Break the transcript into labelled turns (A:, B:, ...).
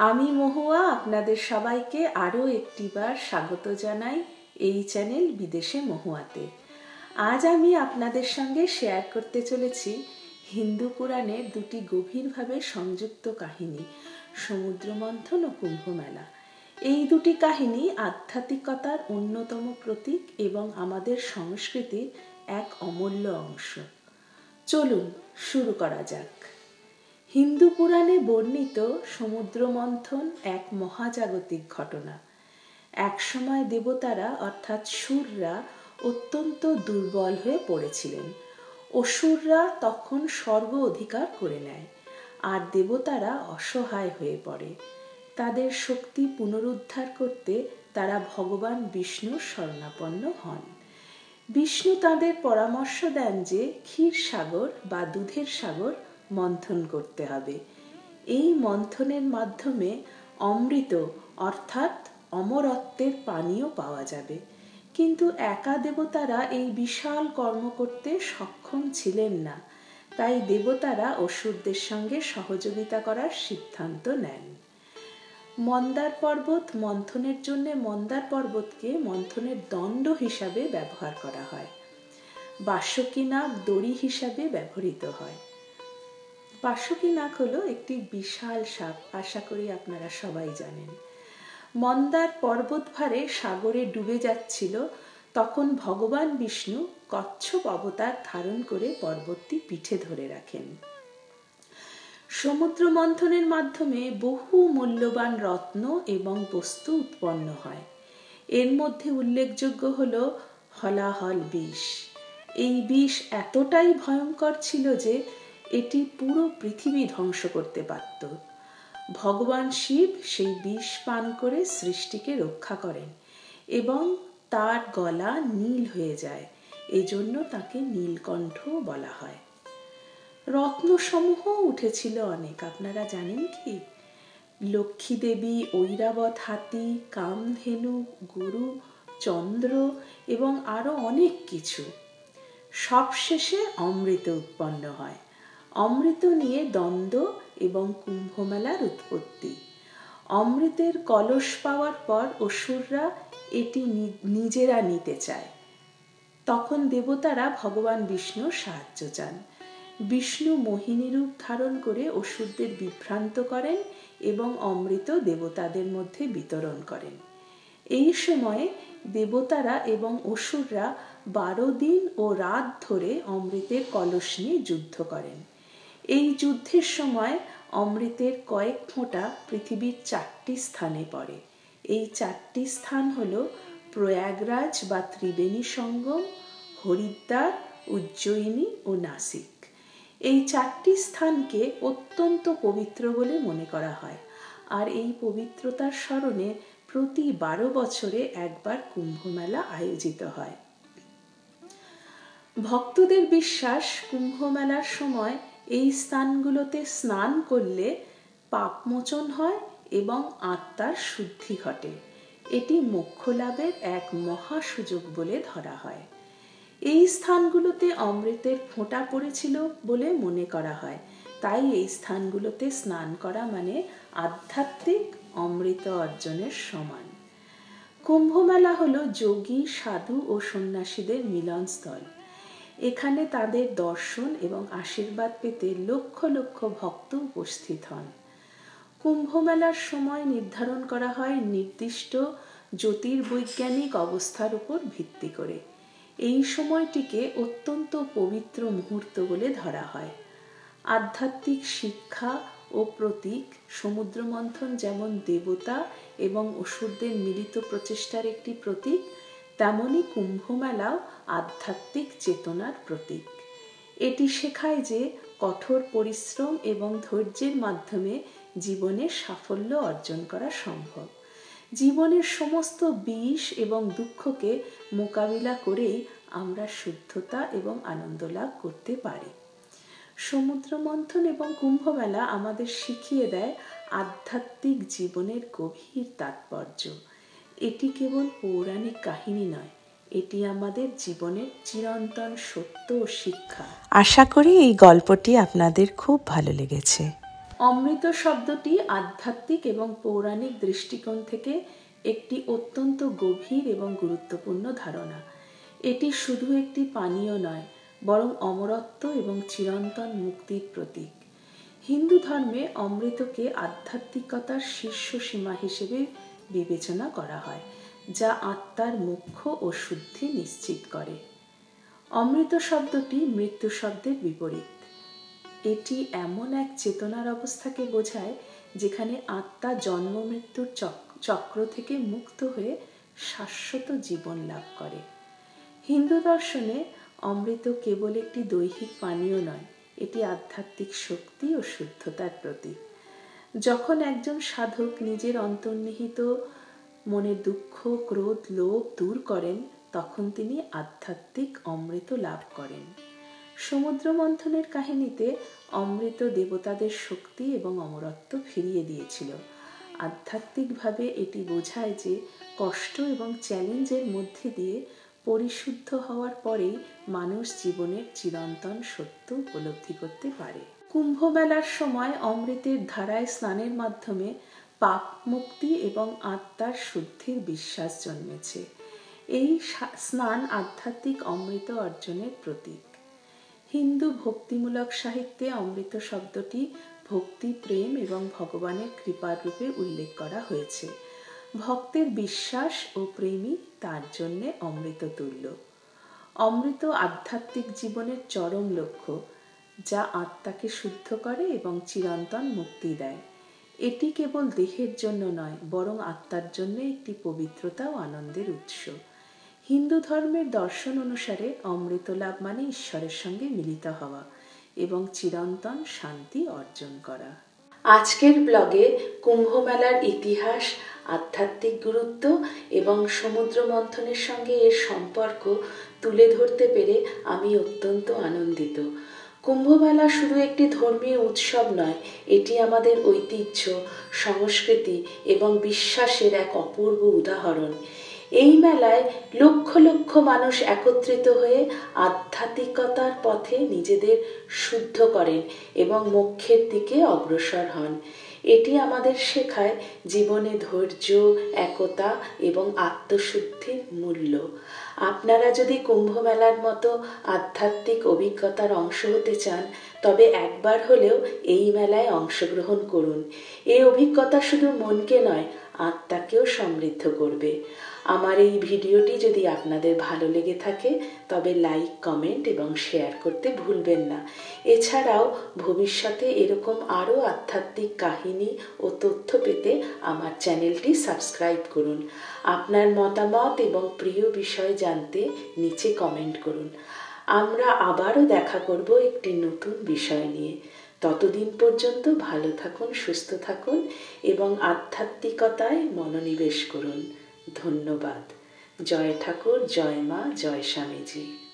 A: আমি মহুয়া আপনাদের সবাইকে আরও একটিবার স্বাগত জানাই এই চ্যানেল বিদেশে মহুয়াতে। আজ আমি আপনাদের সঙ্গে শেয়ার করতে চলেছি হিন্দু পুরাণের দুটি গভীরভাবে সংযুক্ত কাহিনী, সমুদ্র মন্থন ও কুম্ভ মেলা। এই দুটি কাহিনী আধ্যাত্মিকতার অন্যতম প্রতীক এবং আমাদের সংস্কৃতির এক অমূল্য অংশ। চলুন শুরু করা যাক। হিন্দু পুরাণে বর্ণিত সমুদ্র মন্থন এক মহাজাগতিক ঘটনা। একসময় দেবতারা অর্থাৎ সুররা অত্যন্ত দুর্বল হয়ে পড়েছিলেন। অসুররা তখন স্বর্গ অধিকার করে নেয় আর দেবতারা অসহায় হয়ে পড়ে। তাদের শক্তি পুনরুদ্ধার করতে তারা ভগবান বিষ্ণুর শরণাপন্ন হন। বিষ্ণু তাদের পরামর্শ দেন যে ক্ষীর সাগর বা দুধের সাগর মন্থন করতে হবে। এই মন্থনের মাধ্যমে অমৃত অর্থাৎ অমরত্বের পানীয় পাওয়া যাবে। কিন্তু একা দেবতারা এই বিশাল কর্ম করতে সক্ষম ছিলেন না, তাই দেবতারা অসুরদের সঙ্গে সহযোগিতা করার সিদ্ধান্ত নেন। মন্দার পর্বত মন্থনের জন্য মন্দার পর্বতকে মন্থনের দণ্ড হিসাবে ব্যবহার করা হয়। বাসুকী নাগ দড়ি হিসাবে ব্যবহৃত হয়। বাসুকী নাগ হলো একটি বিশাল সাপ, আশা করি আপনারা সবাই জানেন। মন্দার পর্বত ভারে সাগরে ডুবে যাচ্ছিল, তখন ভগবান বিষ্ণু কচ্ছপ অবতার ধারণ করে পর্বতটি পিঠে ধরে রাখেন। সমুদ্র মন্থনের মাধ্যমে বহু মূল্যবান রত্ন এবং বস্তু উৎপন্ন হয়। এর মধ্যে উল্লেখযোগ্য হল হলাহল বিষ। এই বিষ এতটাই ভয়ঙ্কর ছিল যে এটি পুরো পৃথিবী ধ্বংস করতে পারত। ভগবান শিব সেই বিষ পান করে সৃষ্টিকে রক্ষা করেন এবং তার গলা নীল হয়ে যায়, এজন্য তাকে নীলকণ্ঠ বলা হয়। রত্নসমূহ উঠেছিল অনেক, আপনারা জানেন কি? লক্ষ্মী দেবী, ঐরাবত হাতি, কামধেনু, গরু, চন্দ্র এবং আরো অনেক কিছু। সবশেষে অমৃত উৎপন্ন হয়। অমৃত নিয়ে দ্বন্দ্ব এবং কুম্ভ মেলার উৎপত্তি। অমৃতের কলস পাওয়ার পর অসুররা এটি নিজেরা নিতে চায়। তখন দেবতারা ভগবান বিষ্ণুর সাহায্য চান। বিষ্ণু মোহিনী রূপ ধারণ করে অসুরদের বিভ্রান্ত করেন এবং অমৃত দেবতাদের মধ্যে বিতরণ করেন। এই সময়ে দেবতারা এবং অসুররা 12 দিন ও রাত ধরে অমৃতের কলস নিয়ে যুদ্ধ করেন। এই যুদ্ধের সময় অমৃতের কয়েক ফোঁটা পৃথিবীর 4টি স্থানে পড়ে। এই 4টি স্থান হল প্রয়াগরাজ বা ত্রিবেণী সঙ্গম, হরিদ্বার, উজ্জয়িনী ও নাসিক। এই 4টি স্থানকে অত্যন্ত পবিত্র বলে মনে করা হয়, আর এই পবিত্রতার স্মরণে প্রতি 12 বছরে একবার কুম্ভ মেলা আয়োজিত হয়। ভক্তদের বিশ্বাস, কুম্ভ মেলার সময় এই স্থানগুলোতে স্নান করলে পাপমোচন হয় এবং আত্মার শুদ্ধি ঘটে। এটি মোক্ষ লাভের এক মহা সুযোগ বলে ধরা হয়। এই স্থানগুলোতে অমৃতের ফোঁটা পড়েছিল বলে মনে করা হয়, তাই এই স্থানগুলোতে স্নান করা মানে আধ্যাত্মিক অমৃত অর্জনের সমান। কুম্ভ মেলা হলো যোগী, সাধু ও সন্ন্যাসীদের মিলনস্থল। এখানে তাদের দর্শন এবং আশীর্বাদ পেতে লক্ষ লক্ষ ভক্ত উপস্থিত হন। কুম্ভ মেলার সময় নির্ধারণ করা হয় নির্দিষ্ট জ্যোতির্বৈজ্ঞানিক অবস্থার উপর ভিত্তি করে। এই সময়টিকে অত্যন্ত পবিত্র মুহূর্ত বলে ধরা হয়। আধ্যাত্মিক শিক্ষা ও প্রতীক, সমুদ্র মন্থন যেমন দেবতা এবং অসুরদের মিলিত প্রচেষ্টার একটি প্রতীক, তেমনি কুম্ভ মেলাও আধ্যাত্মিক চেতনার প্রতীক। এটি শেখায় যে কঠোর পরিশ্রম এবং ধৈর্যের মাধ্যমে জীবনে সাফল্য অর্জন করা সম্ভব। জীবনের সমস্ত বিষ এবং দুঃখকে মোকাবিলা করেই আমরা শুদ্ধতা এবং আনন্দ লাভ করতে পারি। সমুদ্র মন্থন এবং কুম্ভ মেলা আমাদের শিখিয়ে দেয় আধ্যাত্মিক জীবনের গভীর তাৎপর্য। এটি কেবল পৌরাণিক কাহিনী নয়, এটি আমাদের জীবনের চিরন্তন সত্য ও শিক্ষা। আশা করি এই গল্পটি আপনাদের খুব ভালো লেগেছে। অমৃত শব্দটি আধ্যাত্মিক এবং পৌরাণিক দৃষ্টিকোণ থেকে একটি অত্যন্ত গভীর এবং গুরুত্বপূর্ণ ধারণা। এটি শুধু একটি পানীয় নয়, বরং অমরত্ব এবং চিরন্তন মুক্তির প্রতীক। হিন্দু ধর্মে অমৃতকে আধ্যাত্মিকতার শীর্ষ সীমা হিসেবে বিবেচনা করা হয়, যা আত্মার মোক্ষ ও শুদ্ধি নিশ্চিত করে। অমৃত শব্দটি মৃত্যু শব্দের বিপরীত। এটি এমন এক চেতনার অবস্থাকে বোঝায় যেখানে আত্মা জন্ম মৃত্যুর চক্র থেকে মুক্ত হয়ে শাশ্বত জীবন লাভ করে। হিন্দু দর্শনে অমৃত কেবল একটি দৈহিক পানীয় নয়, এটি আধ্যাত্মিক শক্তি ও শুদ্ধতার প্রতীক। যখন একজন সাধক নিজের অন্তর্নিহিত মনের দুঃখ, ক্রোধ, লোভ দূর করেন, তখন তিনি আধ্যাত্মিক অমৃত লাভ করেন। সমুদ্র মন্থনের কাহিনীতে অমৃত দেবতাদের শক্তি এবং অমরত্ব ফিরিয়ে দিয়েছিল। আধ্যাত্মিকভাবে এটি বোঝায় যে কষ্ট এবং চ্যালেঞ্জের মধ্যে দিয়ে পরিশুদ্ধ হওয়ার পরেই মানুষ জীবনের চিরন্তন সত্য উপলব্ধি করতে পারে। কুম্ভ মেলার সময় অমৃতের ধারায় স্নানের মাধ্যমে পাপ মুক্তি এবং আত্মার শুদ্ধির বিশ্বাস জন্মেছে। এই স্নান আধ্যাত্মিক অমৃত অর্জনের প্রতীক। হিন্দু ভক্তিমূলক সাহিত্যে অমৃত শব্দটি ভক্তি, প্রেম এবং ভগবানের কৃপার রূপে উল্লেখ করা হয়েছে। ভক্তের বিশ্বাস ও প্রেমই তার জন্যে অমৃত তুল্য। অমৃত আধ্যাত্মিক জীবনের চরম লক্ষ্য, যা আত্মাকে শুদ্ধ করে এবং চিরন্তন মুক্তি দেয়। এটি কেবল দেহের জন্য নয়, বরং আত্মার জন্য একটি পবিত্রতা ও আনন্দের উৎস। হিন্দু ধর্মের দর্শন অনুসারে অমৃত লাভ মানে ঈশ্বরের সঙ্গে মিলিত হওয়া এবং চিরন্তন শান্তি অর্জন করা। আজকের ব্লগে কুম্ভ মেলার ইতিহাস, আধ্যাত্মিক গুরুত্ব এবং সমুদ্র মন্থনের সঙ্গে এর সম্পর্ক তুলে ধরতে পেরে আমি অত্যন্ত আনন্দিত। কুম্ভ মেলা শুধু একটি ধর্মীয় উৎসব নয়, এটি আমাদের ঐতিহ্য, সংস্কৃতি এবং বিশ্বাসের এক অপূর্ব উদাহরণ। এই মেলায় লক্ষ লক্ষ মানুষ একত্রিত হয়ে আধ্যাত্মিকতার পথে নিজেদের শুদ্ধ করেন এবং মোক্ষের দিকে অগ্রসর হন। এটি আমাদের শেখায় জীবনে ধৈর্য, একতা এবং আত্মশুদ্ধির মূল্য। আপনারা যদি কুম্ভ মেলার মতো আধ্যাত্মিক অভিজ্ঞতার অংশ হতে চান, তবে একবার হলেও এই মেলায় অংশগ্রহণ করুন। এই অভিজ্ঞতা শুধু মনকে নয়, আত্মাকেও সমৃদ্ধ করবে। আমার এই ভিডিওটি যদি আপনাদের ভালো লেগে থাকে, তবে লাইক, কমেন্ট এবং শেয়ার করতে ভুলবেন না। এছাড়াও ভবিষ্যতে এরকম আরও আধ্যাত্মিক কাহিনী ও তথ্য পেতে আমার চ্যানেলটি সাবস্ক্রাইব করুন। আপনার মতামত এবং প্রিয় বিষয় জানতে নিচে কমেন্ট করুন। আমরা আবারও দেখা করব একটি নতুন বিষয় নিয়ে। ততদিন পর্যন্ত ভালো থাকুন, সুস্থ থাকুন এবং আধ্যাত্মিকতায় মনোনিবেশ করুন। ধন্যবাদ। জয় ঠাকুর, জয় মা, জয় স্বামীজি।